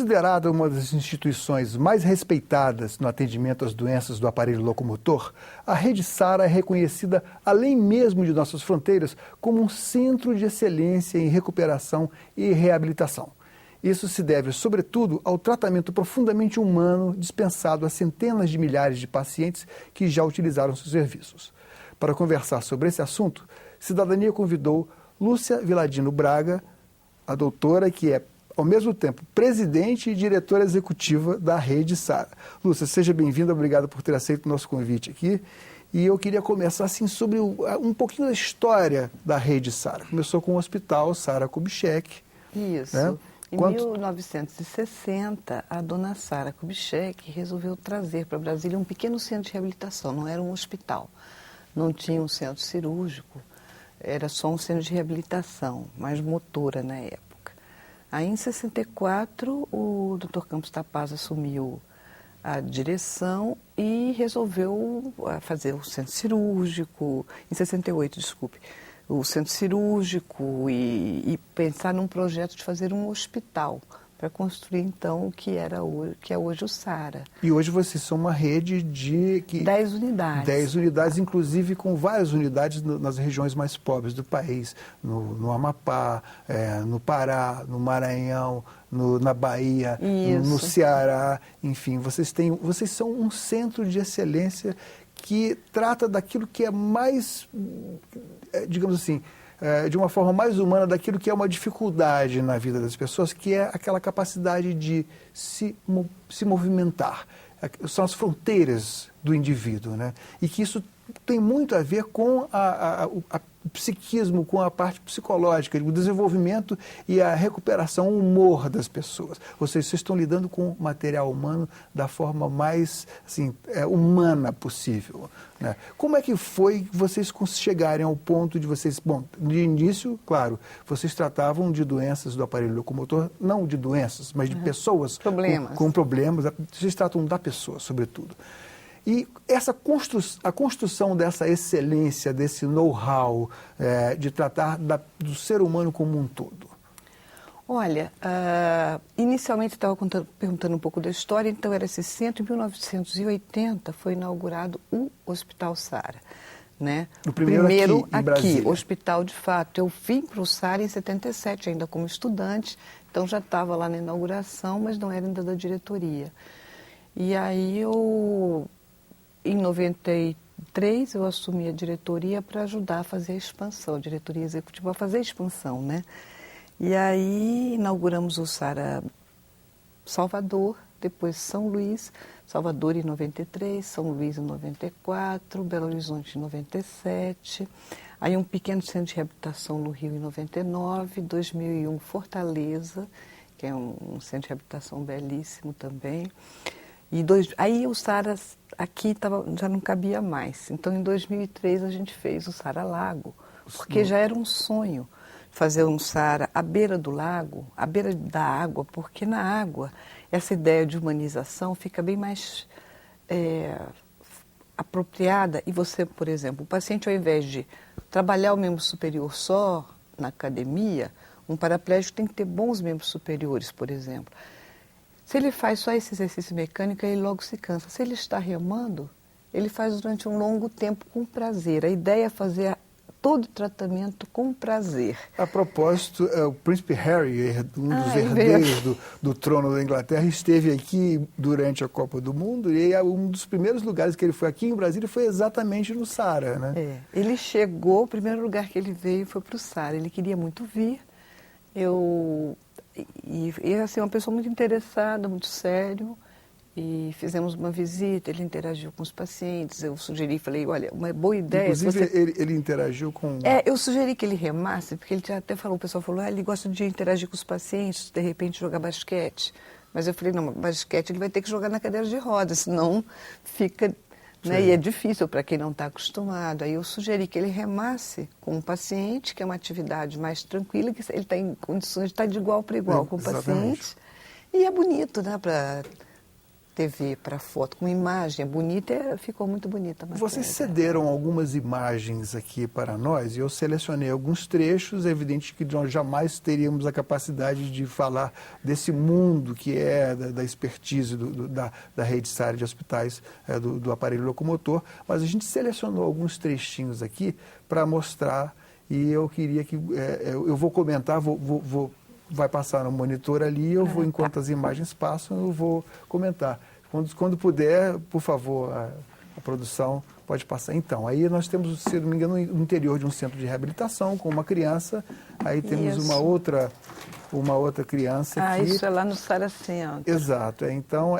Considerada uma das instituições mais respeitadas no atendimento às doenças do aparelho locomotor, a Rede Sara é reconhecida, além mesmo de nossas fronteiras, como um centro de excelência em recuperação e reabilitação. Isso se deve, sobretudo, ao tratamento profundamente humano dispensado a centenas de milhares de pacientes que já utilizaram seus serviços. Para conversar sobre esse assunto, Cidadania convidou Lúcia Viladino Braga, a doutora que é, ao mesmo tempo, presidente e diretora executiva da Rede Sara. Lúcia, seja bem-vinda, obrigado por ter aceito o nosso convite aqui. E eu queria começar assim, sobre um pouquinho da história da Rede Sara. Começou com o Hospital Sara Kubitschek. Isso. Né? Em 1960, a dona Sara Kubitschek resolveu trazer para Brasília um pequeno centro de reabilitação, não era um hospital. Não tinha um centro cirúrgico, era só um centro de reabilitação, mais motora na época. Aí, em 64, o Dr. Campos Tapaz assumiu a direção e resolveu fazer o centro cirúrgico, em 68, desculpe, o centro cirúrgico e pensar num projeto de fazer um hospital para construir, então, o que é hoje o Sara. E hoje vocês são uma rede de... 10 unidades. 10 unidades, inclusive com várias unidades nas regiões mais pobres do país, no Amapá, no Pará, no Maranhão, na Bahia, no Ceará, enfim, vocês são um centro de excelência que trata daquilo que é mais, digamos assim, de uma forma mais humana, daquilo que é uma dificuldade na vida das pessoas, que é aquela capacidade de se movimentar. São as fronteiras do indivíduo, né? E que isso tem muito a ver com o psiquismo, com a parte psicológica, o desenvolvimento e a recuperação, o humor das pessoas. Vocês estão lidando com o material humano da forma mais assim, humana possível, né? Como é que foi vocês chegarem ao ponto de vocês... Bom, de início, claro, vocês tratavam de doenças do aparelho locomotor, não de doenças, mas de pessoas com problemas. Vocês tratam da pessoa, sobretudo. E a construção dessa excelência, desse know-how, de tratar do ser humano como um todo? Olha, inicialmente estava perguntando um pouco da história, então era esse centro, em 1980 foi inaugurado o Hospital Sara. Né? O primeiro aqui, hospital de fato. Eu vim para o Sara em 77, ainda como estudante, então já estava lá na inauguração, mas não era ainda da diretoria. E aí em 93, eu assumi a diretoria para ajudar a fazer a expansão, a diretoria executiva a fazer a expansão, né? E aí inauguramos o Sara Salvador, depois São Luís, Salvador em 93, São Luís em 94, Belo Horizonte em 97, aí um pequeno centro de reabilitação no Rio em 99, 2001 Fortaleza, que é um centro de reabilitação belíssimo também. Aí o Sara aqui já não cabia mais. Então, em 2003, a gente fez o Sara Lago, porque já era um sonho fazer um Sara à beira do lago, à beira da água, porque na água essa ideia de humanização fica bem mais apropriada. E você, por exemplo, o paciente, ao invés de trabalhar o membro superior só na academia, um paraplégico tem que ter bons membros superiores, por exemplo. Se ele faz só esse exercício mecânico, ele logo se cansa. Se ele está remando, ele faz durante um longo tempo com prazer. A ideia é fazer todo o tratamento com prazer. A propósito, o príncipe Harry, um dos herdeiros do trono da Inglaterra, esteve aqui durante a Copa do Mundo e um dos primeiros lugares que ele foi aqui em Brasília foi exatamente no Sara, né? Ele chegou, o primeiro lugar que ele veio foi para o Sara. Ele queria muito vir. E assim, uma pessoa muito interessada, muito sério, e fizemos uma visita, ele interagiu com os pacientes, eu sugeri, falei, olha, uma boa ideia... Inclusive, ele interagiu com... eu sugeri que ele remasse, porque ele até falou, o pessoal falou, ele gosta de interagir com os pacientes, de repente jogar basquete. Mas eu falei, não, basquete ele vai ter que jogar na cadeira de rodas, senão fica... Né? E é difícil para quem não está acostumado. Aí eu sugeri que ele remasse com o paciente, que é uma atividade mais tranquila, que ele está em condições de estar de igual para igual com o paciente. E é bonito, né? TV para foto com imagem, é bonita, ficou muito bonita a matéria. Vocês cederam algumas imagens aqui para nós e eu selecionei alguns trechos. É evidente que nós jamais teríamos a capacidade de falar desse mundo que é da expertise da rede SARA de hospitais do aparelho locomotor, mas a gente selecionou alguns trechinhos aqui para mostrar e eu queria que... eu vou comentar, vai passar no monitor ali, eu vou, enquanto as imagens passam, eu vou comentar. Quando puder, por favor, a produção pode passar. Então, aí nós temos, se não me engano, no interior de um centro de reabilitação com uma criança, aí temos uma outra criança aqui. Isso é lá no SARA Centro. Exato. Então,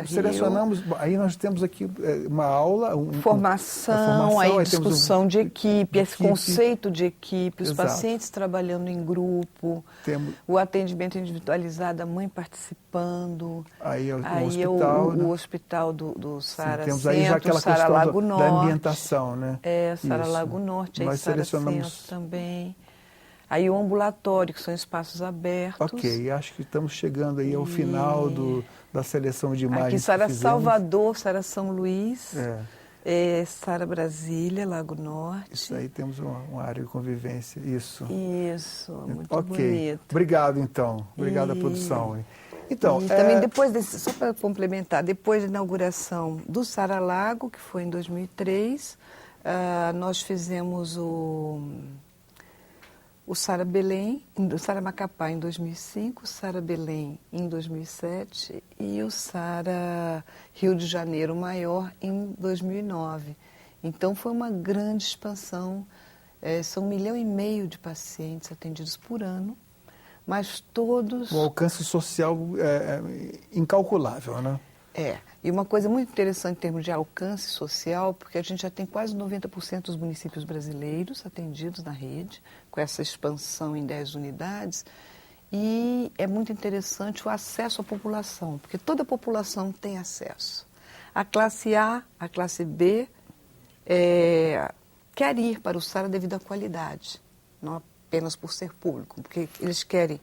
selecionamos, aí nós temos aqui uma aula... Formação, aí discussão de equipe, esse conceito de equipe, os pacientes trabalhando em grupo, o atendimento individualizado, a mãe participando. Aí o hospital do SARA temos Centro, aí já aquela SARA questão Lago Norte. da ambientação, né? SARA Lago Norte, aí nós SARA selecionamos... Centro também. Aí o ambulatório, que são espaços abertos. Ok, acho que estamos chegando aí ao final da seleção de imagens. Aqui SARA Salvador, SARA São Luís, SARA Brasília, Lago Norte. Isso aí temos uma área de convivência, isso. Isso, muito bonito. Obrigado então, obrigado à produção. Então, e também depois só para complementar, depois da inauguração do SARA Lago, que foi em 2003, nós fizemos o SARA Belém, o SARA Macapá em 2005, o SARA Belém em 2007 e o SARA Rio de Janeiro Maior em 2009. Então foi uma grande expansão, são 1,5 milhão de pacientes atendidos por ano, mas todos... O alcance social é incalculável, né? E uma coisa muito interessante em termos de alcance social, porque a gente já tem quase 90% dos municípios brasileiros atendidos na rede, com essa expansão em 10 unidades, e é muito interessante o acesso à população, porque toda a população tem acesso. A classe A, a classe B, quer ir para o SARA devido à qualidade, não apenas por ser público, porque eles querem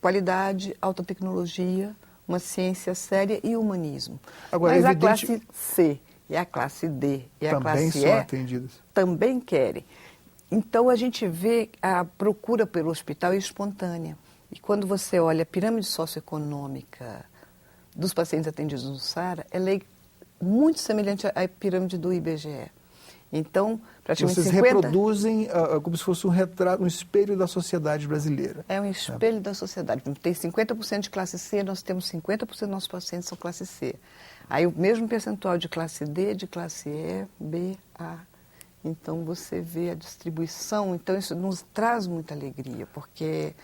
qualidade, alta tecnologia, uma ciência séria e humanismo. Agora, mas a classe C e a classe D e a classe E atendidas. Também querem. Então, a gente vê a procura pelo hospital espontânea. E quando você olha a pirâmide socioeconômica dos pacientes atendidos no SARA, ela é muito semelhante à pirâmide do IBGE. Então, praticamente vocês reproduzem como se fosse um retrato, um espelho da sociedade brasileira. É um espelho da sociedade. Tem 50% de classe C, nós temos 50% dos nossos pacientes são classe C. Aí o mesmo percentual de classe D, de classe E, B, A. Então você vê a distribuição. Então isso nos traz muita alegria, porque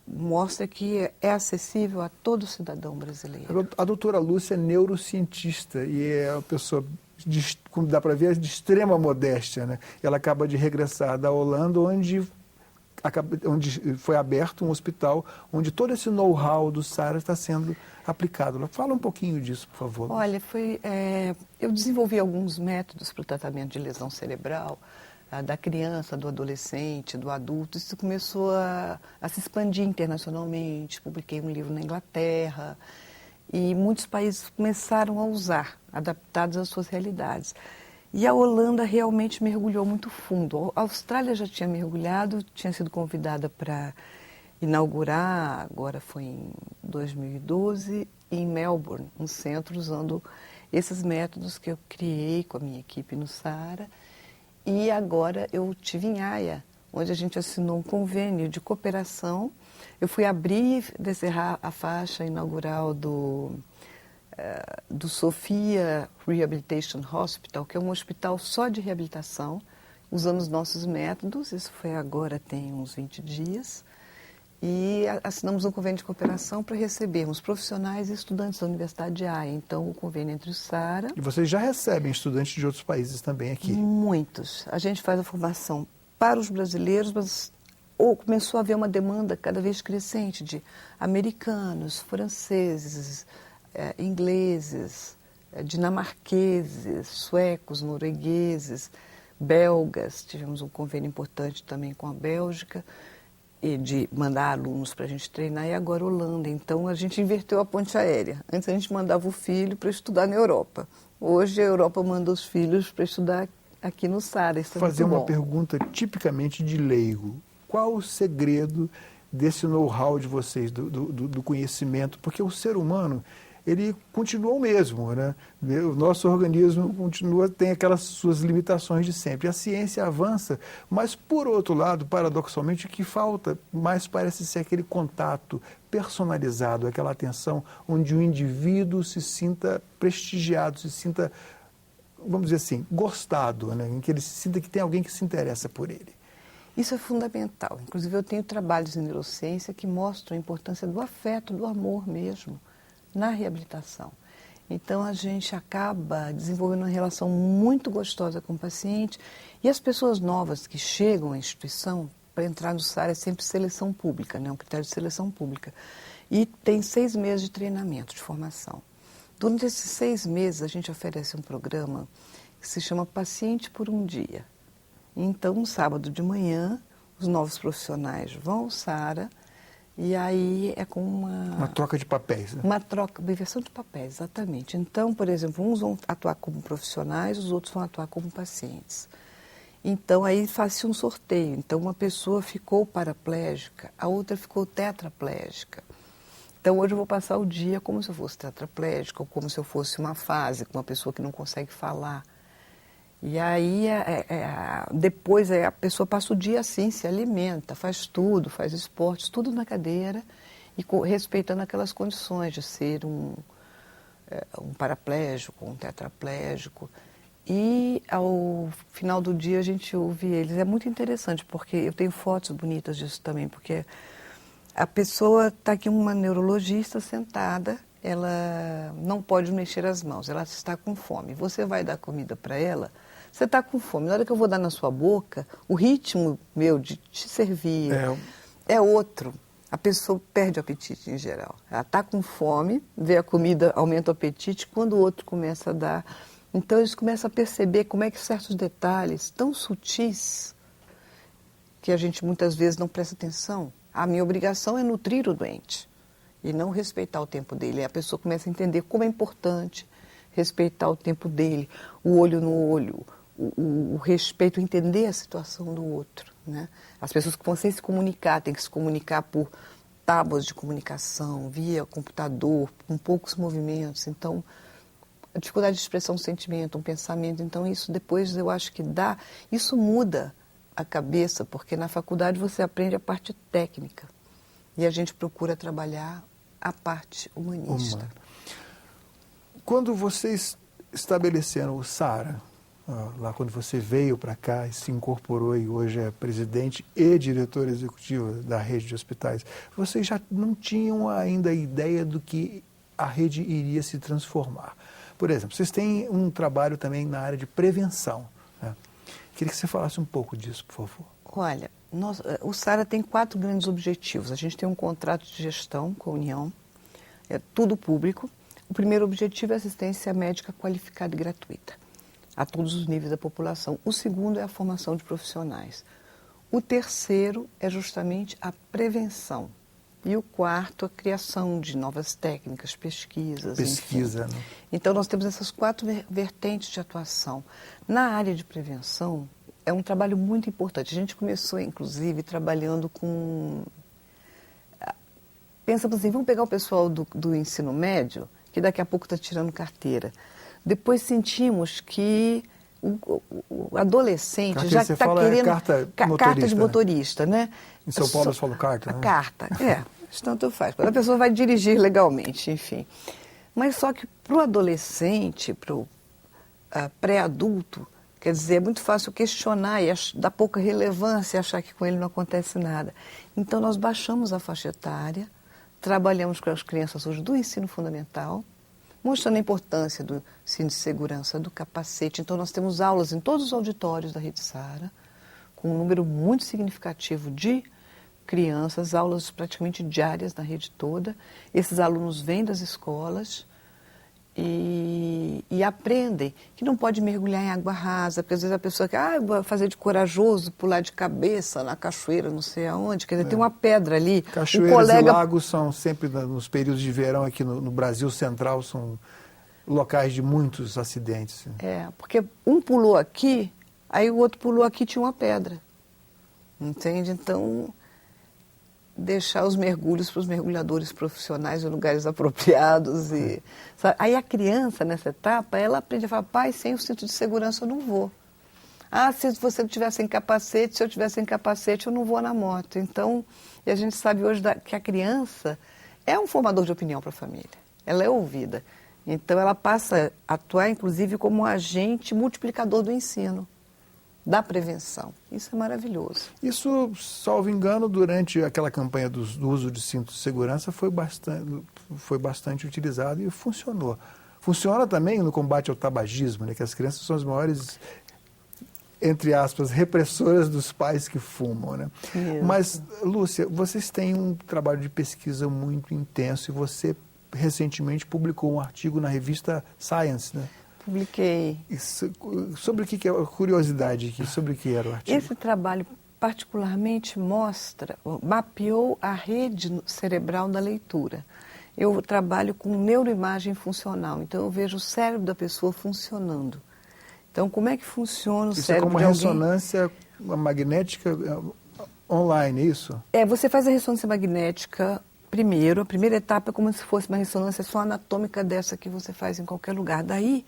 mostra que é acessível a todo cidadão brasileiro. A doutora Lúcia é neurocientista e é uma pessoa... como dá para ver, de extrema modéstia, né? Ela acaba de regressar da Holanda, onde foi aberto um hospital, onde todo esse know-how do SARA está sendo aplicado. Fala um pouquinho disso, por favor. Olha, eu desenvolvi alguns métodos para o tratamento de lesão cerebral, da criança, do adolescente, do adulto. Isso começou a se expandir internacionalmente. Publiquei um livro na Inglaterra. E muitos países começaram a usar, adaptados às suas realidades. E a Holanda realmente mergulhou muito fundo. A Austrália já tinha mergulhado, tinha sido convidada para inaugurar, agora foi em 2012, em Melbourne, um centro usando esses métodos que eu criei com a minha equipe no SARA. E agora eu estive em Haia, onde a gente assinou um convênio de cooperação. Eu fui abrir e descerrar a faixa inaugural do Sofia Rehabilitation Hospital, que é um hospital só de reabilitação, usando os nossos métodos. Isso foi agora, tem uns 20 dias. E assinamos um convênio de cooperação para recebermos profissionais e estudantes da Universidade de Haia. Então, o convênio entre o SARA... E vocês já recebem estudantes de outros países também aqui? Muitos. A gente faz a formação para os brasileiros, mas começou a haver uma demanda cada vez crescente de americanos, franceses, ingleses, dinamarqueses, suecos, noruegueses, belgas. Tivemos um convênio importante também com a Bélgica. de mandar alunos para a gente treinar, e agora Holanda. Então, a gente inverteu a ponte aérea. Antes, a gente mandava o filho para estudar na Europa. Hoje, a Europa manda os filhos para estudar aqui no SARA. Isso é fazer muito uma bom. pergunta tipicamente de leigo. Qual o segredo desse know-how de vocês, do conhecimento? Porque o ser humano, ele continua o mesmo, né? O nosso organismo tem aquelas suas limitações de sempre. A ciência avança, mas, por outro lado, paradoxalmente, o que falta mais parece ser aquele contato personalizado, aquela atenção onde o indivíduo se sinta prestigiado, se sinta, vamos dizer assim, gostado, né? Em que ele se sinta que tem alguém que se interessa por ele. Isso é fundamental. Inclusive, eu tenho trabalhos em neurociência que mostram a importância do afeto, do amor mesmo, na reabilitação. Então, a gente acaba desenvolvendo uma relação muito gostosa com o paciente, e as pessoas novas que chegam à instituição, para entrar no SARA é sempre seleção pública, né? Um critério de seleção pública. E tem 6 meses de treinamento, de formação. Durante esses 6 meses, a gente oferece um programa que se chama Paciente por um Dia. Então, no sábado de manhã, os novos profissionais vão ao SARA, e aí é com uma troca de papéis, né? Uma inversão de papéis, exatamente. Então, por exemplo, uns vão atuar como profissionais, os outros vão atuar como pacientes. Então, aí faz-se um sorteio. Então, uma pessoa ficou paraplégica, a outra ficou tetraplégica. Então, hoje eu vou passar o dia como se eu fosse tetraplégica, ou como se eu fosse uma fase, com uma pessoa que não consegue falar. E aí, depois a pessoa passa o dia assim, se alimenta, faz tudo, faz esportes, tudo na cadeira, e respeitando aquelas condições de ser um paraplégico, um tetraplégico. E ao final do dia a gente ouve eles. É muito interessante, porque eu tenho fotos bonitas disso também, porque a pessoa está aqui, uma neurologista sentada, ela não pode mexer as mãos, ela está com fome. Você vai dar comida para ela, você está com fome. Na hora que eu vou dar na sua boca, o ritmo meu de te servir é outro. A pessoa perde o apetite em geral. Ela está com fome, vê a comida, aumenta o apetite, quando o outro começa a dar. Então eles começam a perceber como é que certos detalhes tão sutis, que a gente muitas vezes não presta atenção. A minha obrigação é nutrir o doente e não respeitar o tempo dele. E a pessoa começa a entender como é importante respeitar o tempo dele, o olho no olho, o respeito, entender a situação do outro, né? As pessoas que vão sem se comunicar, têm que se comunicar por tábuas de comunicação, via computador, com poucos movimentos. Então, a dificuldade de expressar um sentimento, um pensamento. Então, isso depois eu acho que isso muda a cabeça, porque na faculdade você aprende a parte técnica e a gente procura trabalhar a parte humanista. Quando vocês estabeleceram o SARA, lá quando você veio para cá e se incorporou e hoje é presidente e diretor executivo da rede de hospitais, vocês já não tinham ainda a ideia do que a rede iria se transformar. Por exemplo, vocês têm um trabalho também na área de prevenção, né? Queria que você falasse um pouco disso, por favor. Olha, o SARA tem 4 grandes objetivos. A gente tem um contrato de gestão com a União, é tudo público. O primeiro objetivo é assistência médica qualificada e gratuita a todos os níveis da população. O segundo é a formação de profissionais. O terceiro é justamente a prevenção. E o quarto, a criação de novas técnicas, pesquisas. Pesquisa, enfim. Né? Então, nós temos essas 4 vertentes de atuação. Na área de prevenção, é um trabalho muito importante. A gente começou, inclusive, trabalhando com... Pensamos assim, vamos pegar o pessoal do ensino médio, que daqui a pouco está tirando carteira. Depois sentimos que o adolescente carteira, já está querendo... Carta de motorista, né? Em São Paulo eles falam carta, né? A carta, tanto faz. Quando a pessoa vai dirigir legalmente, enfim. Mas só que para o adolescente, para o pré-adulto, quer dizer, é muito fácil questionar e dar pouca relevância e achar que com ele não acontece nada. Então, nós baixamos a faixa etária, trabalhamos com as crianças hoje do ensino fundamental, mostrando a importância do cinto de segurança, do capacete. Então, nós temos aulas em todos os auditórios da Rede SARA, com um número muito significativo de crianças, aulas praticamente diárias na rede toda. Esses alunos vêm das escolas e e aprendem que não pode mergulhar em água rasa, porque às vezes a pessoa quer, vou fazer de corajoso, pular de cabeça na cachoeira, não sei aonde, quer dizer, tem uma pedra ali. Cachoeiras e lagos são sempre, nos períodos de verão aqui no Brasil Central, são locais de muitos acidentes. Porque um pulou aqui, aí o outro pulou aqui e tinha uma pedra. Entende? Então, deixar os mergulhos para os mergulhadores profissionais em lugares apropriados. Sabe? Aí a criança, nessa etapa, ela aprende a falar, pai, sem o cinto de segurança eu não vou. Ah, se você não tiver sem capacete, se eu tiver sem capacete, eu não vou na moto. Então, e a gente sabe hoje que a criança é um formador de opinião para a família. Ela é ouvida. Então, ela passa a atuar, inclusive, como um agente multiplicador do ensino, da prevenção. Isso é maravilhoso. Isso, salvo engano, durante aquela campanha do uso de cinto de segurança foi bastante utilizado e funcionou. Funciona também no combate ao tabagismo, né, que as crianças são as maiores, entre aspas, repressoras dos pais que fumam. Né? Mas, Lúcia, vocês têm um trabalho de pesquisa muito intenso e você recentemente publicou um artigo na revista Science, né? Publiquei. Sobre o que é a curiosidade aqui? Sobre o que era o artigo? Esse trabalho particularmente mapeou a rede cerebral da leitura. Eu trabalho com neuroimagem funcional, então eu vejo o cérebro da pessoa funcionando. Então, como é que funciona o cérebro de alguém? Isso é como uma ressonância magnética online, é isso? Você faz a ressonância magnética primeiro, a primeira etapa é como se fosse uma ressonância só anatômica dessa que você faz em qualquer lugar. Daí,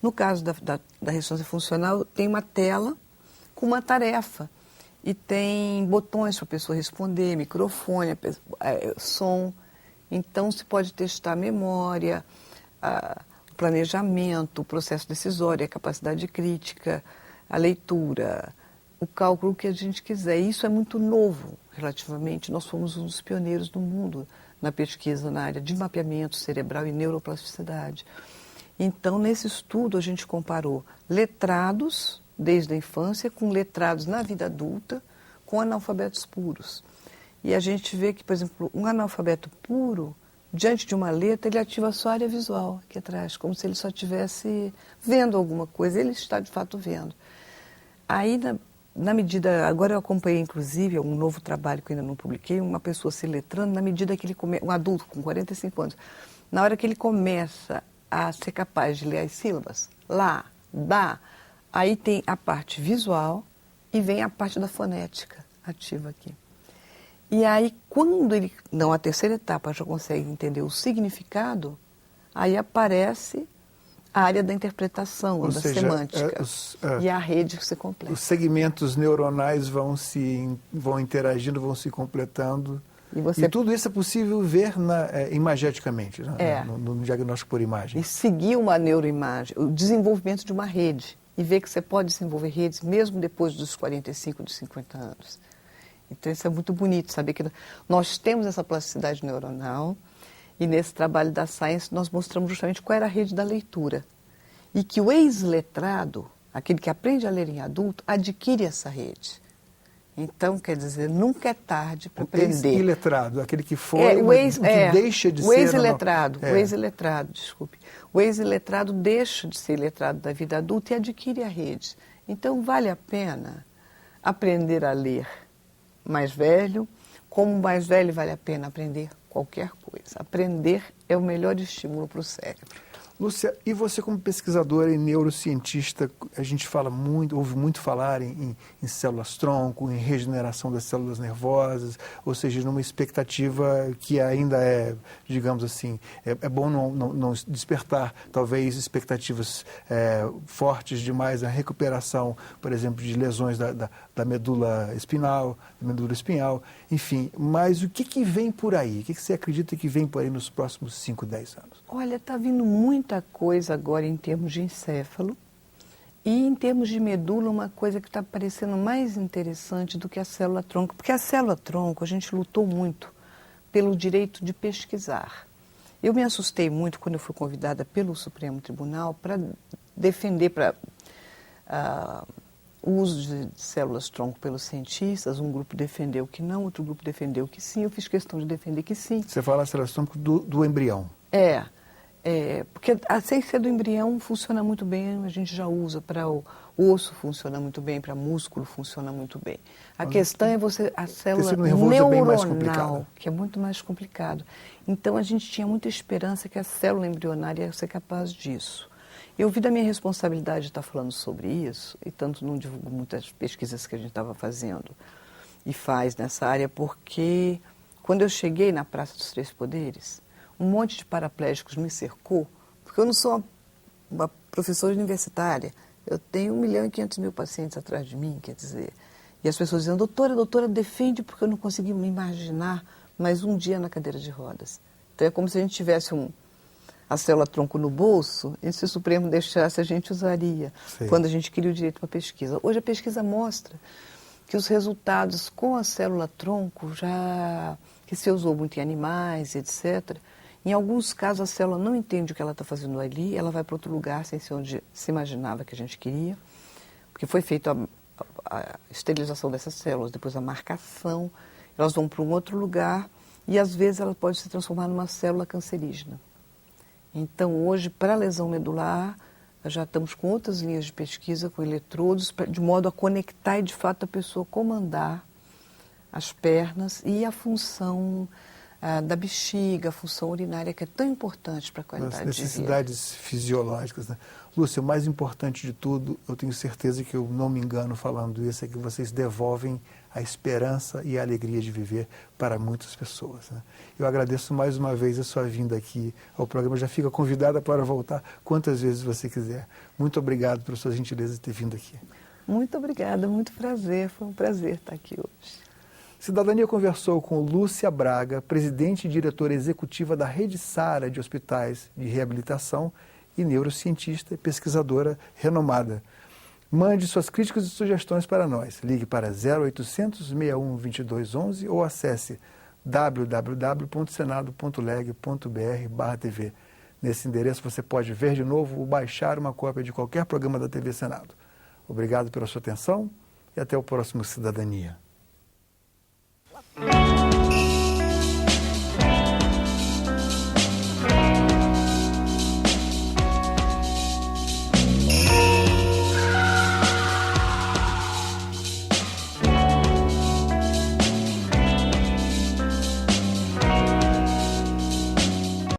no caso da ressonância funcional, tem uma tela com uma tarefa. E tem botões para a pessoa responder, microfone, som. Então, se pode testar a memória, o planejamento, o processo decisório, a capacidade crítica, a leitura, o cálculo que a gente quiser. E isso é muito novo, relativamente. Nós fomos um dos pioneiros do mundo na pesquisa na área de mapeamento cerebral e neuroplasticidade. Então, nesse estudo, a gente comparou letrados desde a infância com letrados na vida adulta com analfabetos puros. E a gente vê que, por exemplo, um analfabeto puro, diante de uma letra, ele ativa só a área visual aqui atrás, como se ele só estivesse vendo alguma coisa. Ele está, de fato, vendo. Aí, na medida... Agora eu acompanhei, inclusive, um novo trabalho que eu ainda não publiquei, uma pessoa se letrando, na medida que ele começa... Um adulto com 45 anos. Na hora que ele começa a ser capaz de ler as sílabas, lá, dá, aí tem a parte visual e vem a parte da fonética ativa aqui. E aí, quando ele, não, a terceira etapa já consegue entender o significado, aí aparece a área da interpretação, ou da semântica, e a rede que se completa. Os segmentos neuronais vão interagindo, vão se completando. E tudo isso é possível ver imageticamente, no diagnóstico por imagem. E seguir uma neuroimagem, o desenvolvimento de uma rede, e ver que você pode desenvolver redes mesmo depois dos 45, dos 50 anos. Então, isso é muito bonito, saber que nós temos essa plasticidade neuronal e nesse trabalho da Science nós mostramos justamente qual era a rede da leitura. E que o ex-letrado, aquele que aprende a ler em adulto, adquire essa rede. Então, quer dizer, nunca é tarde para aprender. O ex-letrado, aquele que foi, que deixa de ser... O ex-letrado, desculpe. O ex-letrado deixa de ser letrado da vida adulta e adquire a rede. Então, vale a pena aprender a ler mais velho, como mais velho vale a pena aprender qualquer coisa. Aprender é o melhor estímulo para o cérebro. Lúcia, e você como pesquisadora e neurocientista, a gente ouve muito falar em células-tronco, em regeneração das células nervosas, ou seja, numa expectativa que ainda é, digamos assim, é bom não despertar, talvez, expectativas fortes demais na recuperação, por exemplo, de lesões da medula espinhal, enfim. Mas o que vem por aí? O que você acredita que vem por aí nos próximos 5, 10 anos? Olha, está vindo muita coisa agora em termos de encéfalo e em termos de medula, uma coisa que está parecendo mais interessante do que a célula-tronco, porque a célula-tronco a gente lutou muito pelo direito de pesquisar. Eu me assustei muito quando eu fui convidada pelo Supremo Tribunal para defender o uso de células-tronco pelos cientistas. Um grupo defendeu que não, outro grupo defendeu que sim. Eu fiz questão de defender que sim. Você fala células-tronco do embrião. Porque a ciência do embrião funciona muito bem, a gente já usa para o osso, funciona muito bem, para músculo, funciona muito bem. A questão é a célula neuronal, que é muito mais complicado. Então, a gente tinha muita esperança que a célula embrionária ia ser capaz disso. Eu vi da minha responsabilidade de estar falando sobre isso, e tanto não divulgo muitas pesquisas que a gente estava fazendo e faz nessa área, porque quando eu cheguei na Praça dos Três Poderes, um monte de paraplégicos me cercou, porque eu não sou uma professora universitária, eu tenho 1.500.000 pacientes atrás de mim, quer dizer, e as pessoas dizendo, doutora, defende, porque eu não consegui me imaginar mais um dia na cadeira de rodas. Então é como se a gente tivesse a célula-tronco no bolso, e se o Supremo deixasse, a gente usaria, quando a gente queria o direito para pesquisa. Hoje a pesquisa mostra que os resultados com a célula-tronco, que se usou muito em animais, etc., em alguns casos a célula não entende o que ela está fazendo ali, ela vai para outro lugar, sem ser onde se imaginava que a gente queria, porque foi feita a esterilização dessas células, depois a marcação, elas vão para um outro lugar e às vezes ela pode se transformar numa célula cancerígena. Então, hoje, para a lesão medular, já estamos com outras linhas de pesquisa, com eletrodos, de modo a conectar e, de fato, a pessoa comandar as pernas e a função da bexiga, a função urinária, que é tão importante para a qualidade de vida. As necessidades fisiológicas, né? Lúcia, o mais importante de tudo, eu tenho certeza que eu não me engano falando isso, é que vocês devolvem a esperança e a alegria de viver para muitas pessoas, né? Eu agradeço mais uma vez a sua vinda aqui ao programa. Já fica convidada para voltar quantas vezes você quiser. Muito obrigado pela sua gentileza de ter vindo aqui. Muito obrigada, muito prazer. Foi um prazer estar aqui hoje. Cidadania conversou com Lúcia Braga, presidente e diretora executiva da Rede Sara de Hospitais de Reabilitação e neurocientista e pesquisadora renomada. Mande suas críticas e sugestões para nós. Ligue para 0800 61 2211 ou acesse www.senado.leg.br/TV. Nesse endereço você pode ver de novo ou baixar uma cópia de qualquer programa da TV Senado. Obrigado pela sua atenção e até o próximo Cidadania.